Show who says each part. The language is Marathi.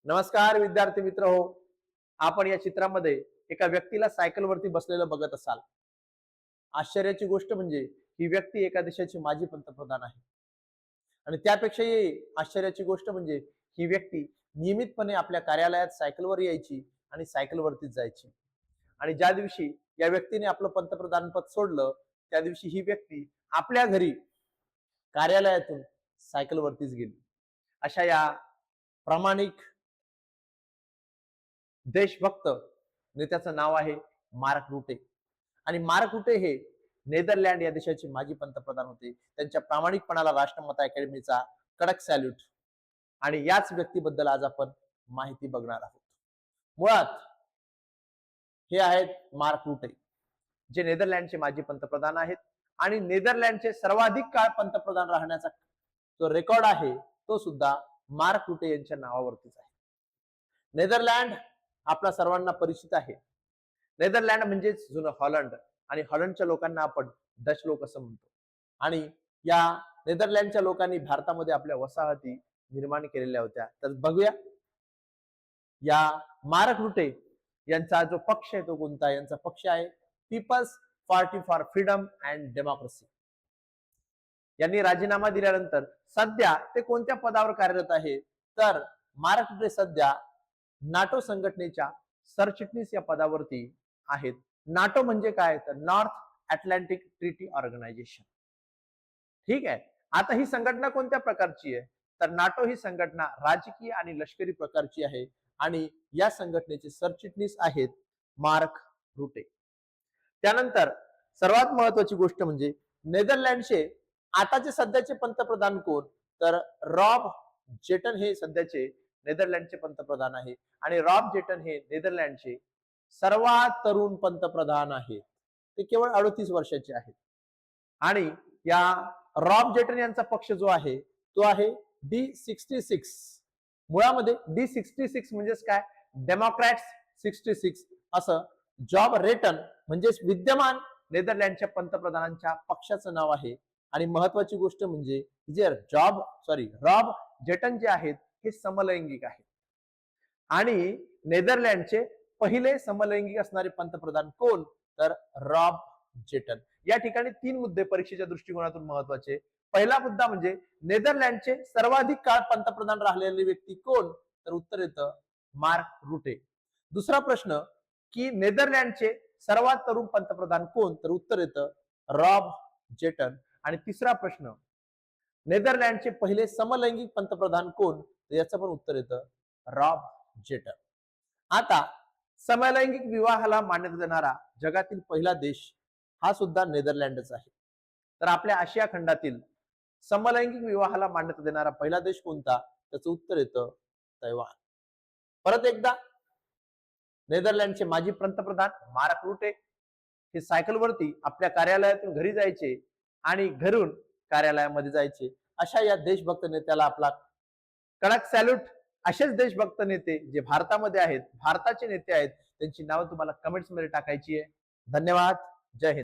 Speaker 1: नमस्कार विद्यार्थी मित्र हो. आपण या चित्रामध्ये एका व्यक्तीला सायकलवरती बसलेलं बघत असाल. आश्चर्याची गोष्ट म्हणजे ही व्यक्ती एका देशाची माजी पंतप्रधान आहे आणि त्यापेक्षाही आश्चर्याची गोष्ट म्हणजे ही व्यक्ती नियमितपणे आपल्या कार्यालयात सायकलवर यायची आणि सायकलवरतीच जायची. आणि ज्या दिवशी या व्यक्तीने आपलं पंतप्रधान पद सोडलं त्या दिवशी ही व्यक्ती आपल्या घरी कार्यालयातून सायकलवरतीच गेली. अशा या प्रामाणिक देशभक्त नेत्याचं नाव आहे मार्क रुटे. आणि मार्क रुटे हे नेदरलँड या देशाचे माजी पंतप्रधान होते. त्यांच्या प्रामाणिकपणाला राष्ट्रमाता अकॅडमीचा कडक सॅल्यूट. आणि याच व्यक्तीबद्दल आज आपण माहिती बघणार आहोत. मुळात हे आहेत मार्क रुटे, जे नेदरलँडचे माजी पंतप्रधान आहेत आणि नेदरलँडचे सर्वाधिक काळ पंतप्रधान राहण्याचा जो रेकॉर्ड आहे तो सुद्धा मार्क रुटे यांच्या नावावरतीच आहे. नेदरलँड आपल्या सर्वांना परिचित आहे. नेदरलँड म्हणजेच जुनं हॉलंड आणि हॉलंडच्या लोकांना आपण डच लोक असं म्हणतो. आणि या नेदरलँडच्या लोकांनी भारतामध्ये आपल्या वसाहती निर्माण केलेल्या होत्या. तर बघूया या मार्क रुटे यांचा जो पक्ष आहे तो कोणता. यांचा पक्ष आहे people's party for freedom and democracy. यांनी राजीनामा दिल्यानंतर सध्या ते कोणत्या पदावर कार्यरत आहे तर मार्क रुटे सध्या नाटो संघटनेच्या सरचिटणीस या पदावरती आहेत. नाटो म्हणजे काय तर नॉर्थ अटलांटिक ट्रीटी ऑर्गनायझेशन. ठीक आहे. आता ही संघटना कोणत्या प्रकारची आहे तर नाटो ही संघटना राजकीय आणि लष्करी प्रकारची आहे आणि या संघटनेचे सरचिटणीस आहेत मार्क रुटे. त्यानंतर सर्वात महत्वाची गोष्ट म्हणजे नेदरलँडचे आताचे सध्याचे पंतप्रधान कोण तर रॉब जेटन हे सध्याचे नेदरलँडचे पंतप्रधान आहे. आणि रॉब जेटन हे नेदरलँडचे सर्वात तरुण पंतप्रधान आहेत. ते केवळ 38 वर्षाचे आहेत. आणि या रॉब जेटन यांचा पक्ष जो आहे तो आहे D66. मुळामध्ये D66 म्हणजेच काय डेमोक्रॅट्स 66 असं जॉब रेटन म्हणजेच विद्यमान नेदरलँडच्या पंतप्रधानांच्या पक्षाचं नाव आहे. आणि महत्वाची गोष्ट म्हणजे जे रॉब जेटन जे आहेत हे समलैंगिक आहेत. आणि नेदरलँडचे पहिले समलैंगिक असणारे पंतप्रधान कोण तर रॉब जेटन. या ठिकाणी 3 मुद्दे परीक्षेच्या दृष्टिकोनातून महत्वाचे. पहिला मुद्दा म्हणजे नेदरलँडचे सर्वाधिक काळ पंतप्रधान राहिलेले व्यक्ती कोण तर उत्तर येतं मार्क रुटे. दुसरा प्रश्न की नेदरलँडचे सर्वात तरुण पंतप्रधान कोण तर उत्तर येतं रॉब जेटन. आणि तिसरा प्रश्न नेदरलँडचे पहिले समलैंगिक पंतप्रधान कोण याचं पण उत्तर येतं रॉब जेटन. आता समलैंगिक विवाहाला मान्यता देणारा जगातील पहिला देश हा सुद्धा नेदरलँडच आहे. तर आपल्या आशिया खंडातील समलैंगिक विवाहाला मान्यता देणारा पहिला देश कोणता त्याचं उत्तर येतं तैवान. परत एकदा नेदरलँडचे माजी पंतप्रधान मार्क रुटे हे सायकलवरती आपल्या कार्यालयातून घरी जायचे आणि घरून कार्यालयामध्ये जायचे. अशा या देशभक्त नेत्याला आपला कडक सॅल्यूट. असेच देशभक्त नेते जे भारतामध्ये आहेत, भारताचे नेते आहेत, त्यांची नावं तुम्हाला कमेंट्स मध्ये टाकायची आहे. धन्यवाद. जय हिंद.